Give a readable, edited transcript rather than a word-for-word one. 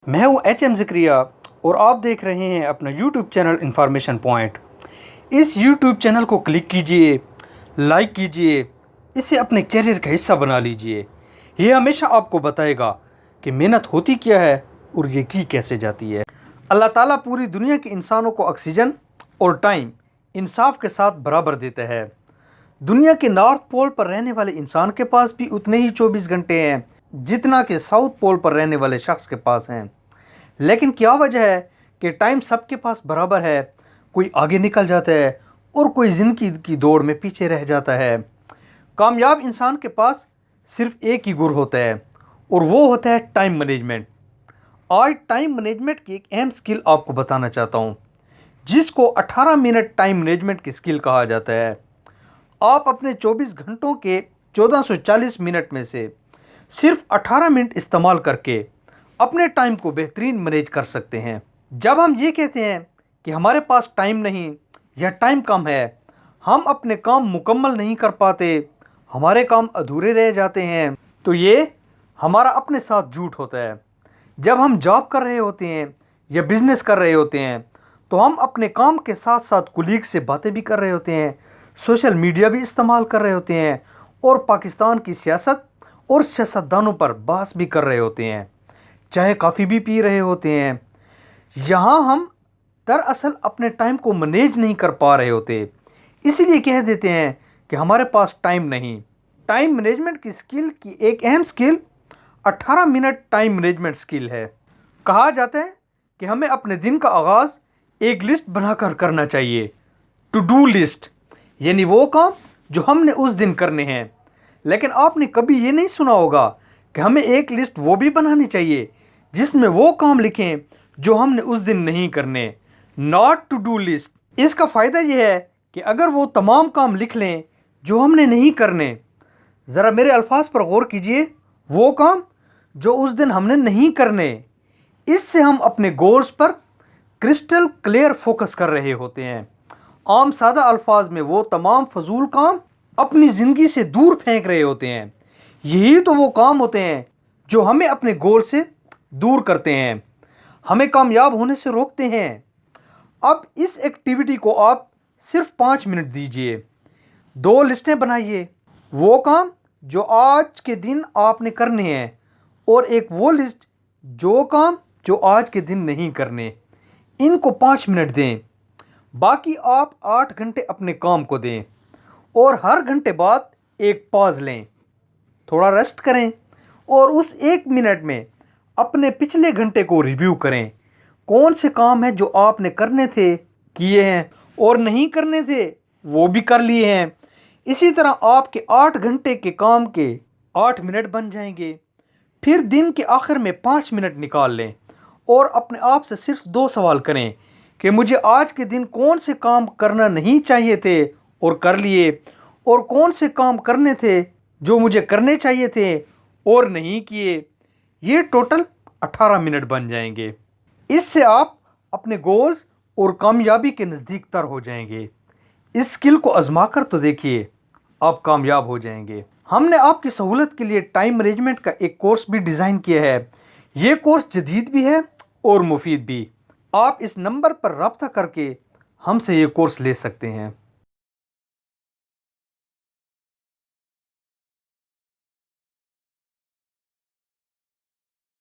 میں ہوں H-M-Zakria اور آپ دیکھ رہے ہیں اپنا یوٹیوب چینل انفارمیشن پوائنٹ۔ اس یوٹیوب چینل کو کلک کیجئے، لائک کیجئے، اسے اپنے کیریئر کا حصہ بنا لیجئے۔ یہ ہمیشہ آپ کو بتائے گا کہ محنت ہوتی کیا ہے اور یہ کی کیسے جاتی ہے۔ اللہ تعالیٰ پوری دنیا کے انسانوں کو آکسیجن اور ٹائم انصاف کے ساتھ برابر دیتا ہے۔ دنیا کے نارتھ پول پر رہنے والے انسان کے پاس بھی اتنے ہی 24 گھنٹے ہیں جتنا کہ ساؤتھ پول پر رہنے والے شخص کے پاس ہیں۔ لیکن کیا وجہ ہے کہ ٹائم سب کے پاس برابر ہے؟ کوئی آگے نکل جاتا ہے اور کوئی زندگی کی دوڑ میں پیچھے رہ جاتا ہے۔ کامیاب انسان کے پاس صرف ایک ہی گر ہوتا ہے اور وہ ہوتا ہے ٹائم مینجمنٹ۔ آج ٹائم مینجمنٹ کی ایک اہم سکل آپ کو بتانا چاہتا ہوں، جس کو 18 منٹ ٹائم مینجمنٹ کی سکل کہا جاتا ہے۔ آپ اپنے 24 گھنٹوں کے 1440 منٹ میں سے صرف 18 منٹ استعمال کر کے اپنے ٹائم کو بہترین مینیج کر سکتے ہیں۔ جب ہم یہ کہتے ہیں کہ ہمارے پاس ٹائم نہیں یا ٹائم کم ہے، ہم اپنے کام مکمل نہیں کر پاتے، ہمارے کام ادھورے رہ جاتے ہیں، تو یہ ہمارا اپنے ساتھ جھوٹ ہوتا ہے۔ جب ہم جاب کر رہے ہوتے ہیں یا بزنس کر رہے ہوتے ہیں تو ہم اپنے کام کے ساتھ ساتھ کولیگ سے باتیں بھی کر رہے ہوتے ہیں، سوشل میڈیا بھی استعمال کر رہے ہوتے ہیں اور پاکستان کی سیاست اور سیاستدانوں پر بحث بھی کر رہے ہوتے ہیں، چاہے کافی بھی پی رہے ہوتے ہیں۔ یہاں ہم دراصل اپنے ٹائم کو مینیج نہیں کر پا رہے ہوتے، اسی لیے کہہ دیتے ہیں کہ ہمارے پاس ٹائم نہیں۔ ٹائم مینجمنٹ کی سکل کی ایک اہم سکل 18 منٹ ٹائم مینجمنٹ سکل ہے۔ کہا جاتا ہے کہ ہمیں اپنے دن کا آغاز ایک لسٹ بنا کر کرنا چاہیے، ٹو ڈو لسٹ، یعنی وہ کام جو ہم نے اس دن کرنے ہیں۔ لیکن آپ نے کبھی یہ نہیں سنا ہوگا کہ ہمیں ایک لسٹ وہ بھی بنانی چاہیے جس میں وہ کام لکھیں جو ہم نے اس دن نہیں کرنے، ناٹ ٹو ڈو لسٹ۔ اس کا فائدہ یہ ہے کہ اگر وہ تمام کام لکھ لیں جو ہم نے نہیں کرنے، ذرا میرے الفاظ پر غور کیجئے، وہ کام جو اس دن ہم نے نہیں کرنے، اس سے ہم اپنے گولز پر کرسٹل کلیئر فوکس کر رہے ہوتے ہیں۔ عام سادہ الفاظ میں وہ تمام فضول کام اپنی زندگی سے دور پھینک رہے ہوتے ہیں۔ یہی تو وہ کام ہوتے ہیں جو ہمیں اپنے گول سے دور کرتے ہیں، ہمیں کامیاب ہونے سے روکتے ہیں۔ اب اس ایکٹیویٹی کو آپ صرف 5 منٹ دیجئے۔ 2 لسٹیں بنائیے، وہ کام جو آج کے دن آپ نے کرنے ہیں اور ایک وہ لسٹ جو کام جو آج کے دن نہیں کرنے۔ ان کو 5 منٹ دیں، باقی آپ 8 گھنٹے اپنے کام کو دیں اور ہر گھنٹے بعد ایک پاز لیں، تھوڑا ریسٹ کریں اور اس 1 منٹ میں اپنے پچھلے گھنٹے کو ریویو کریں۔ کون سے کام ہیں جو آپ نے کرنے تھے کیے ہیں اور نہیں کرنے تھے وہ بھی کر لیے ہیں۔ اسی طرح آپ کے 8 گھنٹے کے کام کے 8 منٹ بن جائیں گے۔ پھر دن کے آخر میں 5 منٹ نکال لیں اور اپنے آپ سے صرف 2 سوال کریں کہ مجھے آج کے دن کون سے کام کرنا نہیں چاہیے تھے اور کر لیے، اور کون سے کام کرنے تھے جو مجھے کرنے چاہیے تھے اور نہیں کیے۔ یہ ٹوٹل 18 منٹ بن جائیں گے۔ اس سے آپ اپنے گولز اور کامیابی کے نزدیک تر ہو جائیں گے۔ اس سکل کو آزما کر تو دیکھیے، آپ کامیاب ہو جائیں گے۔ ہم نے آپ کی سہولت کے لیے ٹائم مینجمنٹ کا ایک کورس بھی ڈیزائن کیا ہے۔ یہ کورس جدید بھی ہے اور مفید بھی۔ آپ اس نمبر پر رابطہ کر کے ہم سے یہ کورس لے سکتے ہیں۔